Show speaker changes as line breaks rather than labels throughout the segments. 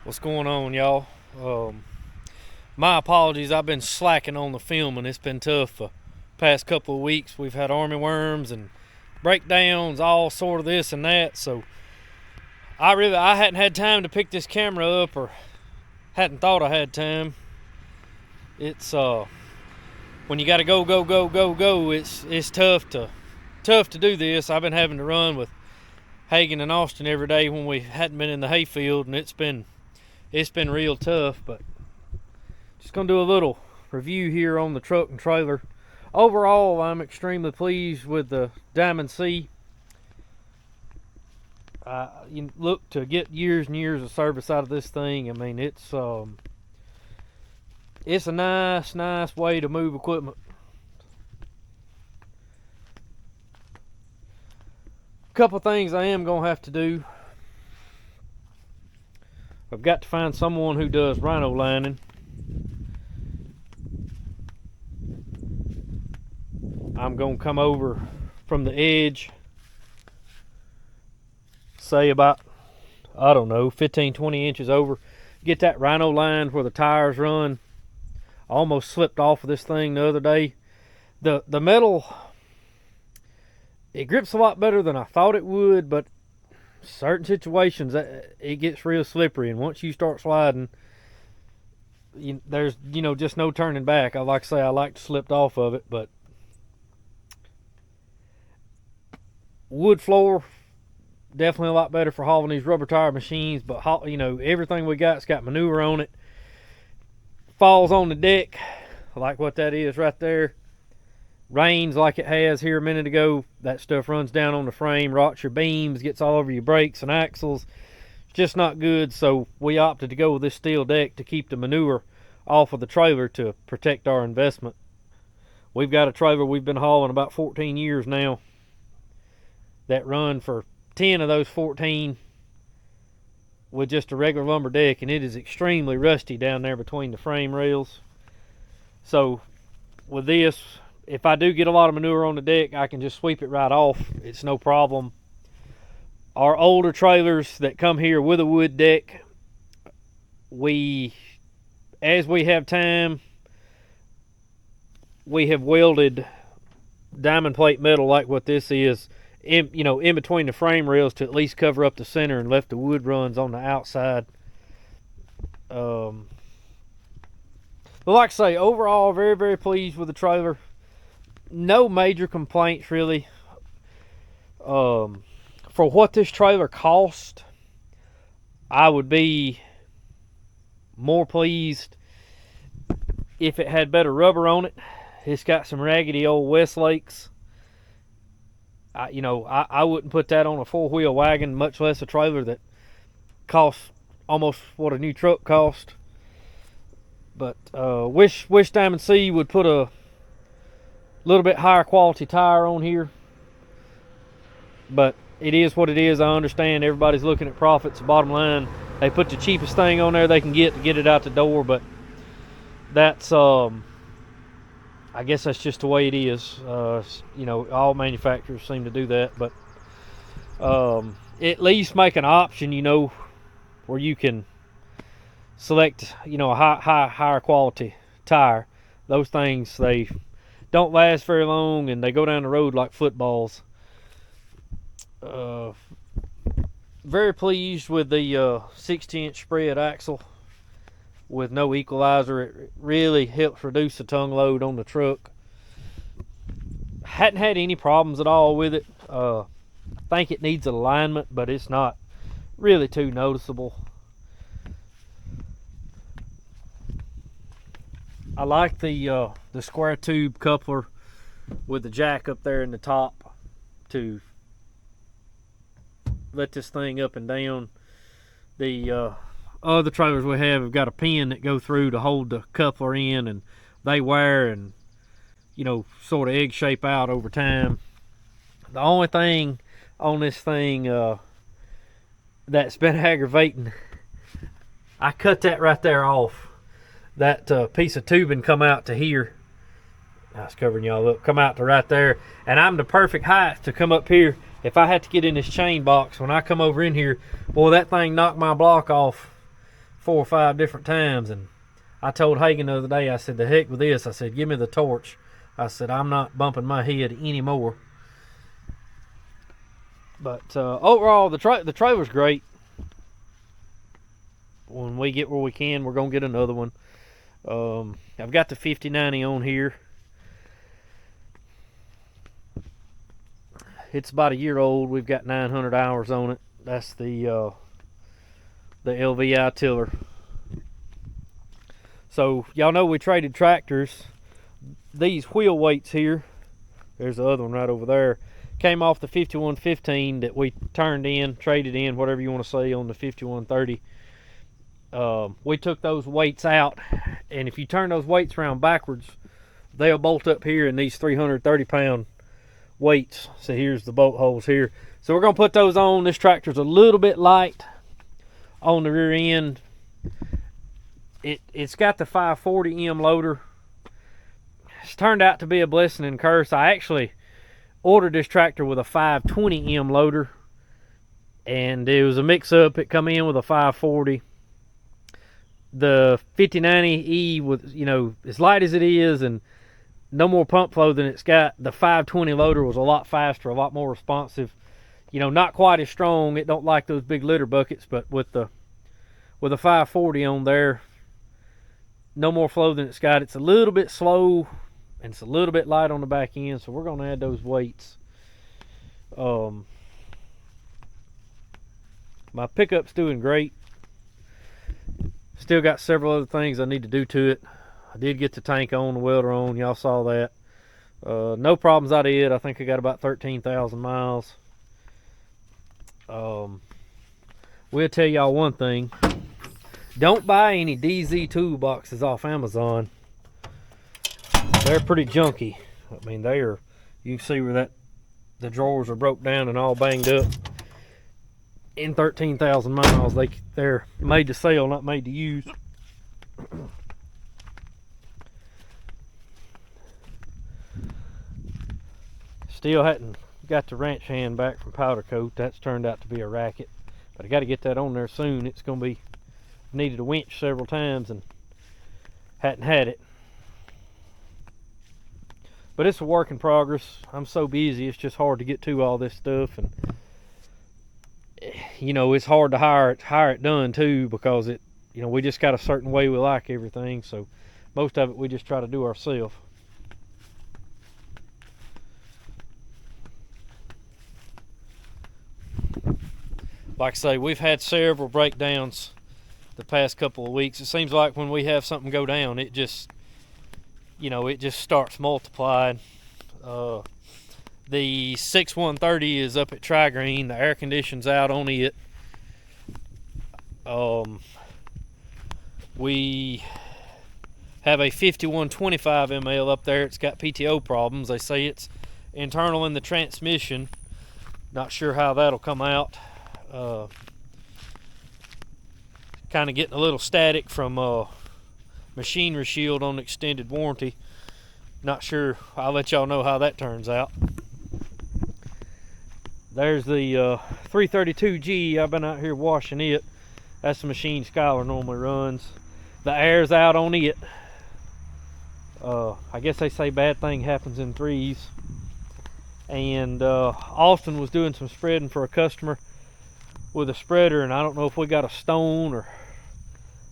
What's going on, y'all? My apologies. I've been slacking on the filming. It's been tough for past couple of weeks. We've had army worms and breakdowns, all sort of this and that. So I hadn't had time to pick this camera up, or hadn't thought I had time. It's when you got to go. It's tough to do this. I've been having to run with Hagen and Austin every day when we hadn't been in the hayfield, and it's been real tough. But just gonna do a little review here on the truck and trailer. Overall, I'm extremely pleased with the Diamond C. You look to get years and years of service out of this thing. I mean, it's a nice way to move equipment. A couple things I am gonna have to do. I've got to find someone who does rhino lining. I'm gonna come over from the edge, say about, I don't know, 15-20 inches over, get that rhino lined where the tires run. I almost slipped off of this thing the other day. The metal, it grips a lot better than I thought it would, but certain situations it gets real slippery, and once you start sliding, there's just no turning back. I like to say I like to slip off of it. But wood floor, definitely a lot better for hauling these rubber tire machines. But everything we got's got manure on it. Falls on the deck, I like what that is right there. Rains like it has here a minute ago, that stuff runs down on the frame, rots your beams, gets all over your brakes and axles. It's just not good. So we opted to go with this steel deck to keep the manure off of the trailer to protect our investment. We've got a trailer we've been hauling about 14 years now that run for 10 of those 14 with just a regular lumber deck, and it is extremely rusty down there between the frame rails. So with this, if I do get a lot of manure on the deck, I can just sweep it right off. It's no problem. Our older trailers that come here with a wood deck, as we have time, we have welded diamond plate metal like what this is in between the frame rails to at least cover up the center, and left the wood runs on the outside. But like I say, overall, very, very pleased with the trailer. No major complaints really. For what this trailer cost, I would be more pleased if it had better rubber on it. It's got some raggedy old Westlakes. I wouldn't put that on a four-wheel wagon, much less a trailer that costs almost what a new truck cost. But wish Diamond C would put a little bit higher quality tire on here. But it is what it is. I understand everybody's looking at profits. Bottom line, they put the cheapest thing on there they can get to get it out the door. But that's I guess that's just the way it is. All manufacturers seem to do that. But at least make an option, where you can select, a higher quality tire. Those things, they don't last very long, and they go down the road like footballs. Very pleased with the 60-inch spread axle with no equalizer. It really helps reduce the tongue load on the truck. Hadn't had any problems at all with it. I think it needs alignment, but it's not really too noticeable. I like the square tube coupler with the jack up there in the top to let this thing up and down. The other trailers we have got a pin that go through to hold the coupler in, and they wear and sort of egg shape out over time. The only thing on this thing that's been aggravating, I cut that right there off. That piece of tubing come out to here. I was covering y'all up. Come out to right there, and I'm the perfect height to come up here if I had to get in this chain box, when I come over in here, boy, that thing knocked my block off 4 or 5 different times. And I told Hagen the other day, I said, the heck with this. I said, give me the torch. I said, I'm not bumping my head anymore. But overall, the trailer's great. When we get where we can, we're going to get another one. I've got the 5090 on here. It's about a year old. We've got 900 hours on it. That's the LVI tiller. So y'all know we traded tractors. These wheel weights here, there's the other one right over there, came off the 5115 that we turned in, traded in, whatever you want to say, on the 5130. We took those weights out, and if you turn those weights around backwards, they'll bolt up here in these 330-pound weights. So here's the bolt holes here. So we're going to put those on. This tractor's a little bit light on the rear end. It's got the 540M loader. It's turned out to be a blessing and curse. I actually ordered this tractor with a 520M loader, and it was a mix-up. It come in with a 540. The 5090E, with, you know, as light as it is and no more pump flow than it's got, the 520 loader was a lot faster, a lot more responsive. You know, not quite as strong. It don't like those big litter buckets, but with the 540 on there, no more flow than it's got. It's a little bit slow, and it's a little bit light on the back end, so we're going to add those weights. My pickup's doing great. Still got several other things I need to do to it. I did get the tank on, the welder on. Y'all saw that. No problems I did. I think I got about 13,000 miles. We'll tell y'all one thing. Don't buy any DZ toolboxes off Amazon. They're pretty junky. I mean, they are. You see where the drawers are broke down and all banged up. In 13,000 miles, they're made to sell, not made to use. Still hadn't got the ranch hand back from powder coat. That's turned out to be a racket, but I got to get that on there soon. It's going to be needed a winch several times and hadn't had it. But it's a work in progress. I'm so busy, it's just hard to get to all this stuff, and you know, it's hard to hire it done too, because it, you know, we just got a certain way we like everything, so most of it we just try to do ourselves. Like I say, we've had several breakdowns the past couple of weeks. It seems like when we have something go down, it just, you know, it just starts multiplying. The 6130 is up at Tri-Green. The air conditioning's out on it. We have a 5125 ML up there. It's got PTO problems. They say it's internal in the transmission. Not sure how that'll come out. Kind of getting a little static from machinery shield on extended warranty. Not sure. I'll let y'all know how that turns out. There's the 332G. I've been out here washing it. That's the machine Skylar normally runs. The air's out on it. I guess they say bad thing happens in threes. And Austin was doing some spreading for a customer with a spreader, and I don't know if we got a stone or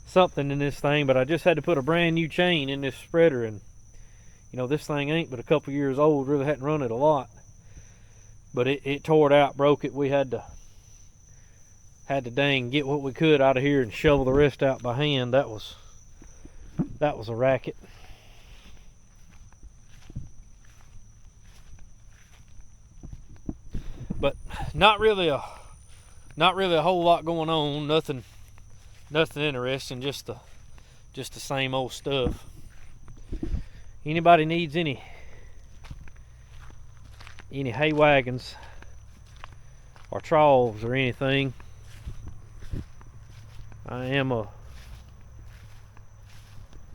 something in this thing, but I just had to put a brand new chain in this spreader, and you know, this thing ain't but a couple years old. Really hadn't run it a lot, but it tore it out, broke it. We had to dang get what we could out of here and shovel the rest out by hand. That was a racket. But not really a whole lot going on. Nothing interesting. Just the same old stuff. Anybody needs any hay wagons or troughs or anything, I am a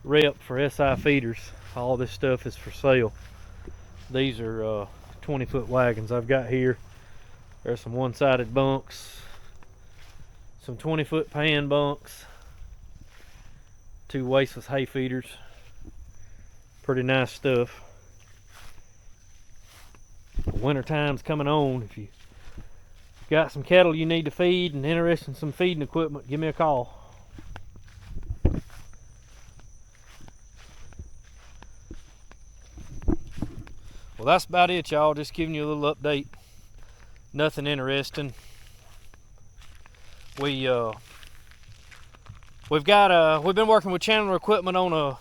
rep for SI feeders. All this stuff is for sale. These are 20-foot wagons I've got here. There's some one-sided bunks, some 20-foot pan bunks, 2 wasteless hay feeders. Pretty nice stuff. Winter time's coming on. If you got some cattle you need to feed and interested in some feeding equipment, give me a call. Well, that's about it, y'all. Just giving you a little update. Nothing interesting. We've been working with Chandler equipment on a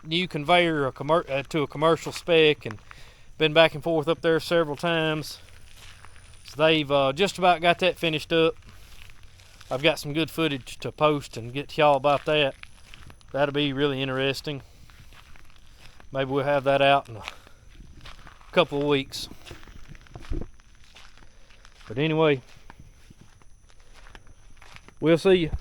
new conveyor to a commercial spec, and been back and forth up there several times. So they've just about got that finished up. I've got some good footage to post and get to y'all about that. That'll be really interesting. Maybe we'll have that out in a couple of weeks. But anyway, we'll see you.